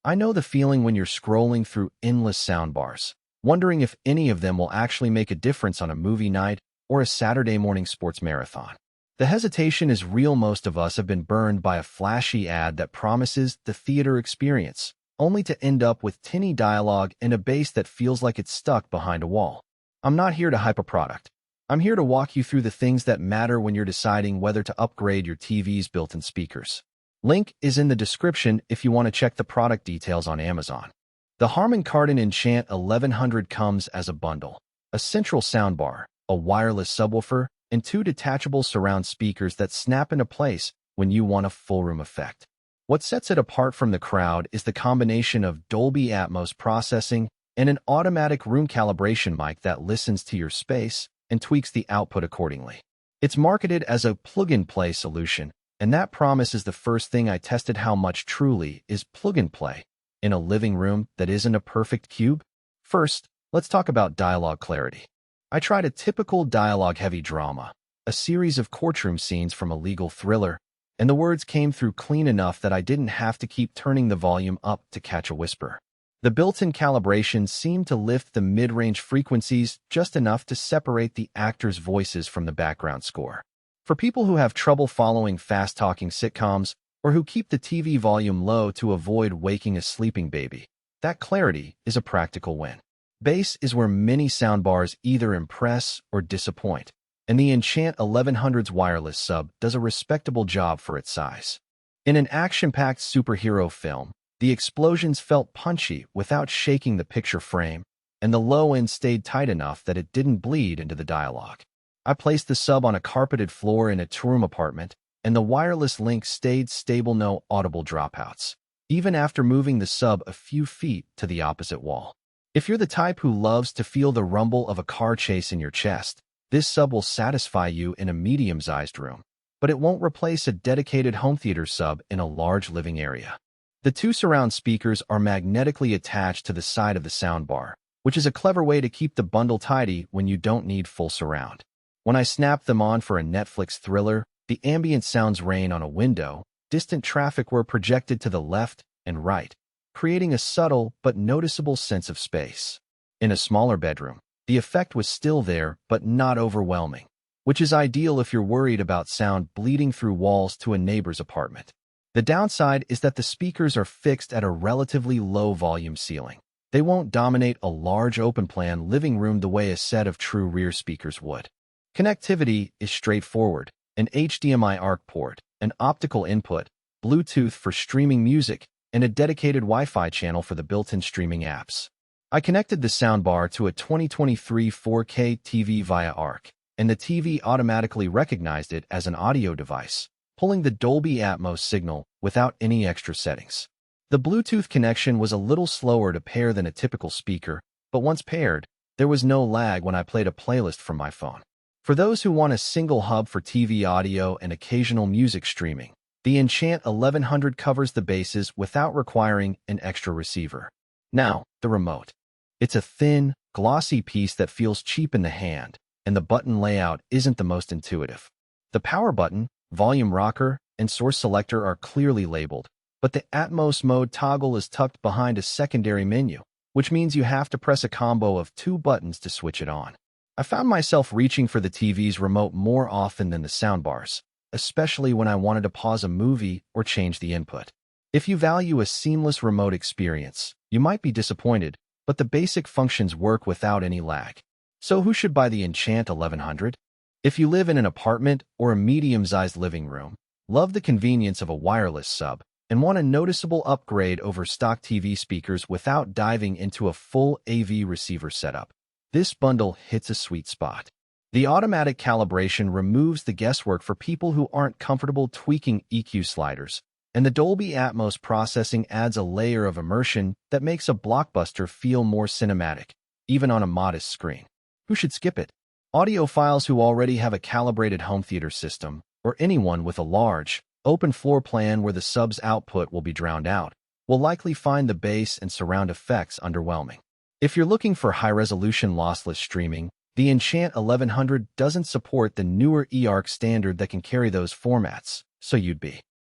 I know the feeling when you're scrolling through endless soundbars, wondering if any of them will actually make a difference on a movie night or a Saturday morning sports marathon. The hesitation is real. Most of us have been burned by a flashy ad that promises the theater experience, only to end up with tinny dialogue and a bass that feels like it's stuck behind a wall. I'm not here to hype a product. I'm here to walk you through the things that matter when you're deciding whether to upgrade your TV's built-in speakers. Link is in the description if you want to check the product details on Amazon. The Harman Kardon Enchant 1100 comes as a bundle: a central soundbar, a wireless subwoofer, and 2 detachable surround speakers that snap into place when you want a full-room effect. What sets it apart from the crowd is the combination of Dolby Atmos processing and an automatic room calibration mic that listens to your space and tweaks the output accordingly. It's marketed as a plug-and-play solution, and that promise is the first thing I tested. How much truly is plug-and-play in a living room that isn't a perfect cube? First, let's talk about dialogue clarity. I tried a typical dialogue-heavy drama, a series of courtroom scenes from a legal thriller, and the words came through clean enough that I didn't have to keep turning the volume up to catch a whisper. The built-in calibration seemed to lift the mid-range frequencies just enough to separate the actors' voices from the background score. For people who have trouble following fast-talking sitcoms or who keep the TV volume low to avoid waking a sleeping baby, that clarity is a practical win. Bass is where many soundbars either impress or disappoint, and the Enchant 1100's wireless sub does a respectable job for its size. In an action-packed superhero film, the explosions felt punchy without shaking the picture frame, and the low end stayed tight enough that it didn't bleed into the dialogue. I placed the sub on a carpeted floor in a two-room apartment, and the wireless link stayed stable, no audible dropouts, even after moving the sub a few feet to the opposite wall. If you're the type who loves to feel the rumble of a car chase in your chest, this sub will satisfy you in a medium-sized room, but it won't replace a dedicated home theater sub in a large living area. The 2 surround speakers are magnetically attached to the side of the soundbar, which is a clever way to keep the bundle tidy when you don't need full surround. When I snapped them on for a Netflix thriller, the ambient sounds rain on a window, distant traffic were projected to the left and right, creating a subtle but noticeable sense of space. In a smaller bedroom, the effect was still there but not overwhelming, which is ideal if you're worried about sound bleeding through walls to a neighbor's apartment. The downside is that the speakers are fixed at a relatively low volume ceiling. They won't dominate a large open-plan living room the way a set of true rear speakers would. Connectivity is straightforward: an HDMI ARC port, an optical input, Bluetooth for streaming music, and a dedicated Wi-Fi channel for the built-in streaming apps. I connected the soundbar to a 2023 4K TV via ARC, and the TV automatically recognized it as an audio device, pulling the Dolby Atmos signal without any extra settings. The Bluetooth connection was a little slower to pair than a typical speaker, but once paired, there was no lag when I played a playlist from my phone. For those who want a single hub for TV audio and occasional music streaming, the Enchant 1100 covers the bases without requiring an extra receiver. Now, the remote. It's a thin, glossy piece that feels cheap in the hand, and the button layout isn't the most intuitive. The power button, volume rocker, and source selector are clearly labeled, but the Atmos mode toggle is tucked behind a secondary menu, which means you have to press a combo of 2 buttons to switch it on. I found myself reaching for the TV's remote more often than the soundbars, especially when I wanted to pause a movie or change the input. If you value a seamless remote experience, you might be disappointed, but the basic functions work without any lag. So who should buy the Enchant 1100? If you live in an apartment or a medium-sized living room, love the convenience of a wireless sub, and want a noticeable upgrade over stock TV speakers without diving into a full AV receiver setup, this bundle hits a sweet spot. The automatic calibration removes the guesswork for people who aren't comfortable tweaking EQ sliders, and the Dolby Atmos processing adds a layer of immersion that makes a blockbuster feel more cinematic, even on a modest screen. Who should skip it? Audiophiles who already have a calibrated home theater system, or anyone with a large, open floor plan where the sub's output will be drowned out, will likely find the bass and surround effects underwhelming. If you're looking for high-resolution lossless streaming, the Enchant 1100 doesn't support the newer eARC standard that can carry those formats, so you'd be